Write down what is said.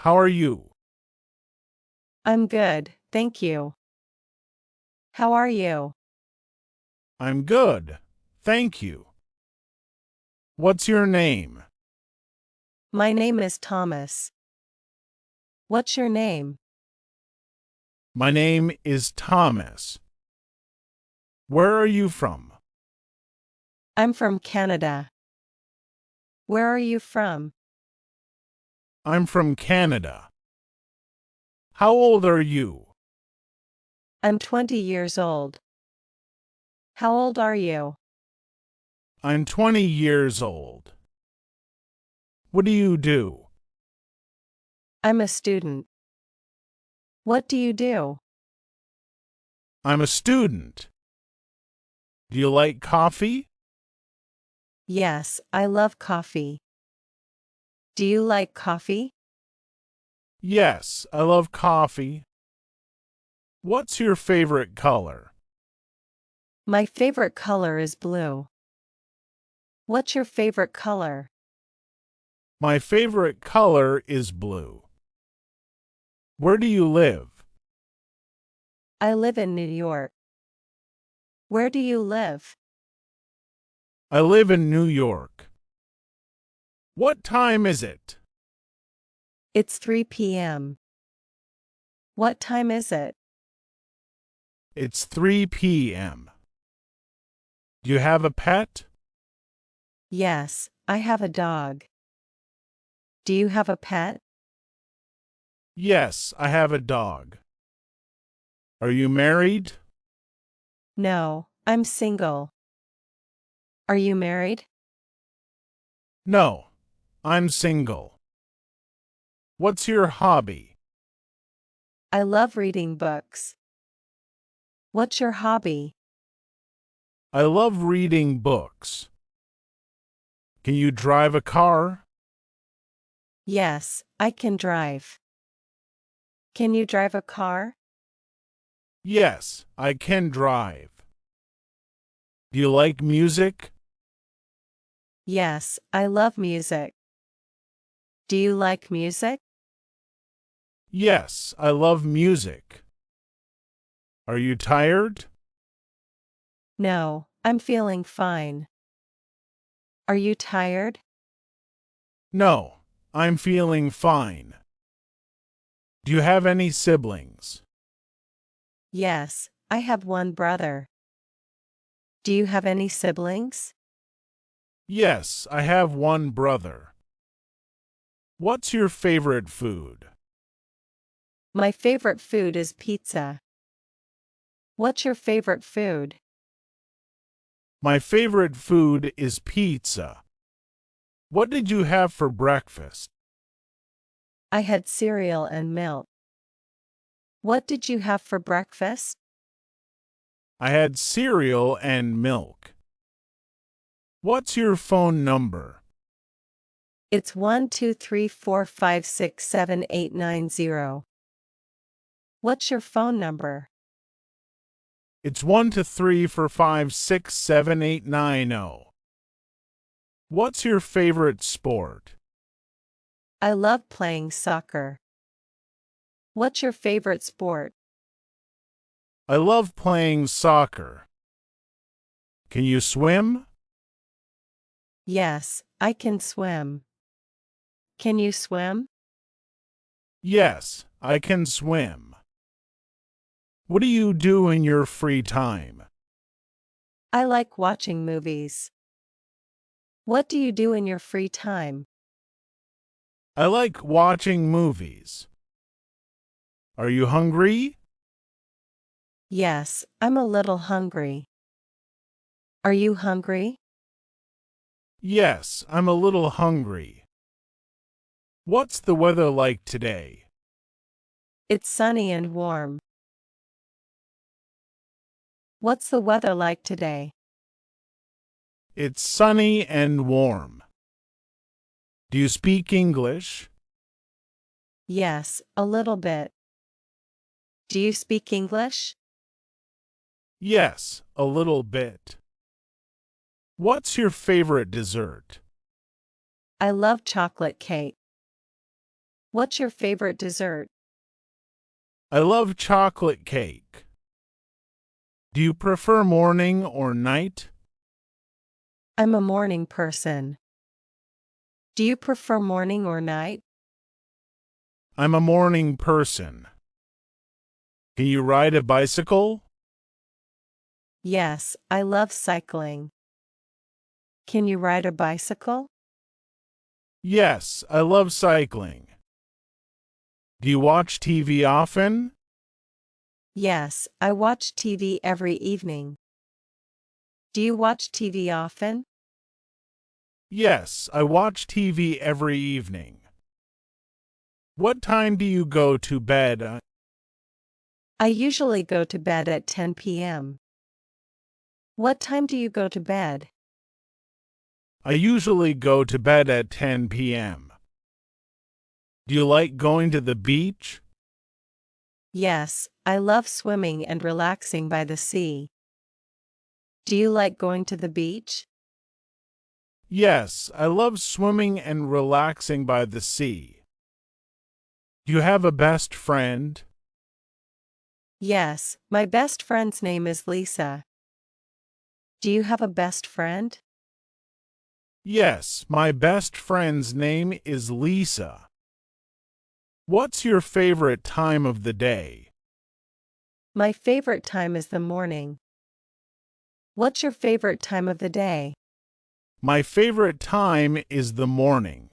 How are you? I'm good, thank you. How are you? I'm good. Thank you. What's your name? My name is Thomas. What's your name? My name is Thomas. Where are you from? I'm from Canada. Where are you from? I'm from Canada. How old are you? I'm 20 years old. How old are you? I'm 20 years old. What do you do? I'm a student. What do you do? I'm a student. Do you like coffee? Yes, I love coffee. Do you like coffee? Yes, I love coffee. What's your favorite color? My favorite color is blue. What's your favorite color? My favorite color is blue. Where do you live? I live in New York. Where do you live? I live in New York. What time is it? It's 3 p.m. What time is it? It's 3 p.m. Do you have a pet? Yes, I have a dog. Do you have a pet? Yes, I have a dog. Are you married? No, I'm single. Are you married? No, I'm single. What's your hobby? I love reading books. What's your hobby? I love reading books. Can you drive a car? Yes, I can drive. Can you drive a car? Yes, I can drive. Do you like music? Yes, I love music. Do you like music? Yes, I love music. Are you tired? No, I'm feeling fine. Are you tired? No, I'm feeling fine. Do you have any siblings? Yes, I have one brother. Do you have any siblings? Yes, I have one brother. What's your favorite food? My favorite food is pizza. What's your favorite food? My favorite food is pizza. What did you have for breakfast? I had cereal and milk. What did you have for breakfast? I had cereal and milk. What's your phone number? It's 12345678990. What's your phone number? It's 1 2 3 4 5 6 7 8 9 0. What's your favorite sport? I love playing soccer. What's your favorite sport? I love playing soccer. Can you swim? Yes, I can swim. Can you swim? Yes, I can swim. What do you do in your free time? I like watching movies. What do you do in your free time? I like watching movies. Are you hungry? Yes, I'm a little hungry. Are you hungry? Yes, I'm a little hungry. What's the weather like today? It's sunny and warm. What's the weather like today? It's sunny and warm. Do you speak English? Yes, a little bit. Do you speak English? Yes, a little bit. What's your favorite dessert? I love chocolate cake. What's your favorite dessert? I love chocolate cake. Do you prefer morning or night? I'm a morning person. Do you prefer morning or night? I'm a morning person. Can you ride a bicycle? Yes, I love cycling. Can you ride a bicycle? Yes, I love cycling. Do you watch TV often? Yes, I watch TV every evening. Do you watch TV often? Yes, I watch TV every evening. What time do you go to bed? I usually go to bed at 10 p.m. What time do you go to bed? I usually go to bed at 10 p.m. Do you like going to the beach? Yes, I love swimming and relaxing by the sea. Do you like going to the beach? Yes, I love swimming and relaxing by the sea. Do you have a best friend? Yes, my best friend's name is Lisa. Do you have a best friend? Yes, my best friend's name is Lisa. What's your favorite time of the day? My favorite time is the morning. What's your favorite time of the day? My favorite time is the morning.